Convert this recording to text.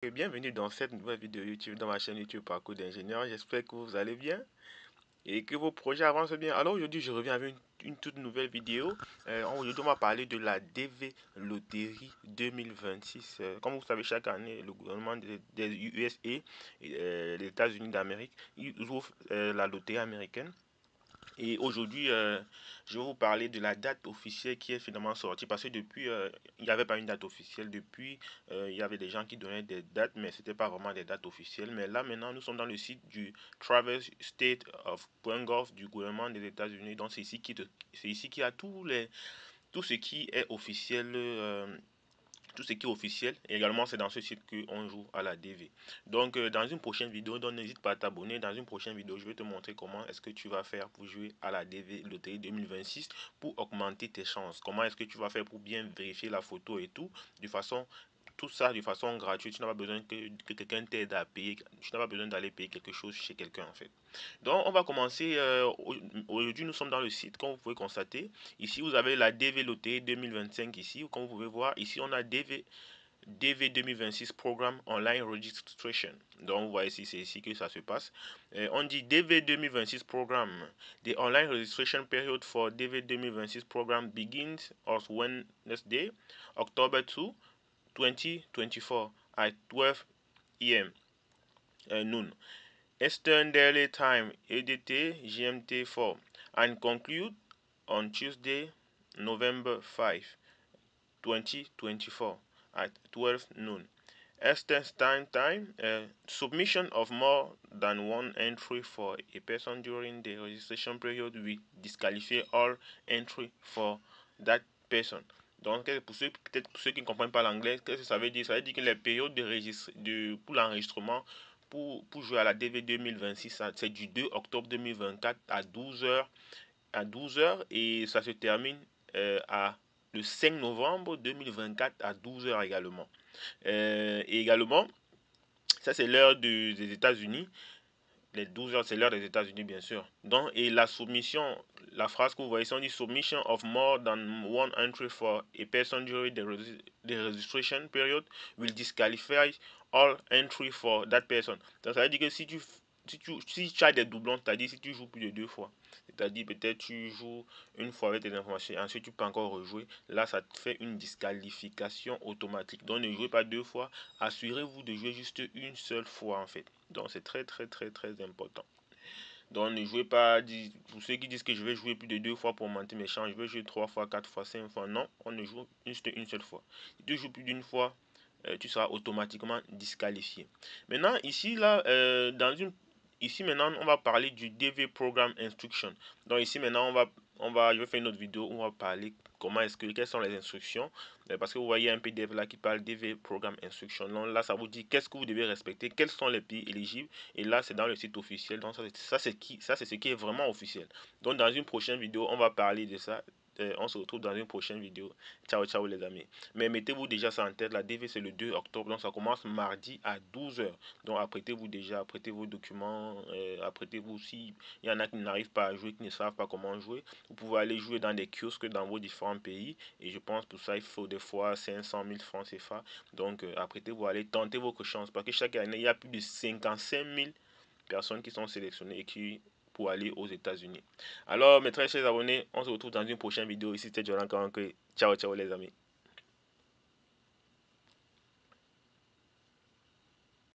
Et bienvenue dans cette nouvelle vidéo YouTube dans ma chaîne YouTube Parcours d'ingénieur. J'espère que vous allez bien et que vos projets avancent bien. Alors aujourd'hui, je reviens avec une toute nouvelle vidéo. Aujourd'hui, on va parler de la DV Loterie 2026. Comme vous savez, chaque année, le gouvernement des USA et les États-Unis d'Amérique, ils ouvrent la loterie américaine. Et aujourd'hui, je vais vous parler de la date officielle qui est finalement sortie. Parce que depuis, il n'y avait pas une date officielle. Depuis, il y avait des gens qui donnaient des dates, mais ce n'était pas vraiment des dates officielles. Mais là, maintenant, nous sommes dans le site du Travel State of .gov du gouvernement des États-Unis. Donc, c'est ici qu'il y a tout ce qui est officiel. Tout ce qui est officiel. Et également, c'est dans ce site qu'on joue à la DV. Donc, dans une prochaine vidéo, donc n'hésite pas à t'abonner. Dans une prochaine vidéo, je vais te montrer comment est-ce que tu vas faire pour jouer à la DV Loterie 2026 pour augmenter tes chances. Comment est-ce que tu vas faire pour bien vérifier la photo et tout ça de façon gratuite. Tu n'as pas besoin que quelqu'un t'aide à payer. Tu n'as pas besoin d'aller payer quelque chose chez quelqu'un en fait. Donc, on va commencer. Aujourd'hui, nous sommes dans le site, comme vous pouvez constater. Ici, vous avez la DV Loterie 2025 ici. Comme vous pouvez voir, ici, on a DV 2026 Programme Online Registration. Donc, vous voyez ici, c'est ici que ça se passe. On dit DV 2026 Programme. The online registration period for DV 2026 Programme begins on Wednesday, October 2, 2024 at 12 a.m. Noon. Eastern Daily Time, EDT, GMT4, and conclude on Tuesday, November 5, 2024 at 12 noon. Eastern Standard Time, submission of more than one entry for a person during the registration period will disqualify all entry for that person. Donc, peut-être pour ceux qui ne comprennent pas l'anglais, qu'est-ce que ça veut dire? Ça veut dire que les périodes pour l'enregistrement pour jouer à la DV 2026, c'est du 2 octobre 2024 à 12 heures et ça se termine à le 5 novembre 2024 à 12 heures également. Et également, ça c'est l'heure des États-Unis. Les 12 heures, c'est l'heure des États-Unis, bien sûr. Donc, et la soumission, la phrase que vous voyez, on dit submission of more than one entry for a person during the registration period will disqualify all entry for that person. Donc, ça veut dire que si tu as des doublons, c'est-à-dire si tu joues plus de deux fois, c'est-à-dire peut-être tu joues une fois avec tes informations, ensuite tu peux encore rejouer, là ça te fait une disqualification automatique. Donc ne jouez pas deux fois, assurez-vous de jouer juste une seule fois en fait. Donc c'est très très très très important. Donc ne jouez pas, pour ceux qui disent que je vais jouer plus de deux fois pour monter mes chances, je vais jouer trois fois, quatre fois, cinq fois. Non, on ne joue juste une seule fois. Si tu joues plus d'une fois, tu seras automatiquement disqualifié. Maintenant, ici maintenant, on va parler du DV Program Instruction. Donc ici maintenant, je vais faire une autre vidéo où on va parler quelles sont les instructions. Parce que vous voyez un PDF là qui parle DV Program Instruction. Donc là, ça vous dit qu'est-ce que vous devez respecter, quels sont les pays éligibles. Et là, c'est dans le site officiel. Donc ça c'est ce qui est vraiment officiel. Donc dans une prochaine vidéo, on va parler de ça. On se retrouve dans une prochaine vidéo. Ciao, ciao les amis. Mais mettez-vous déjà ça en tête, la DV c'est le 2 octobre, donc ça commence mardi à 12 heures. Donc apprêtez-vous déjà, apprêtez vos documents, apprêtez-vous si il y en a qui n'arrivent pas à jouer, qui ne savent pas comment jouer. Vous pouvez aller jouer dans des kiosques dans vos différents pays. Et je pense pour ça, il faut des fois 500 000 francs CFA. Donc apprêtez-vous à aller tenter votre chance. Parce que chaque année, il y a plus de 55 000 personnes qui sont sélectionnées et qui pour aller aux États-Unis. Alors, mes très chers abonnés, on se retrouve dans une prochaine vidéo. Ici, c'était Jolan Karanke. Ciao, ciao les amis.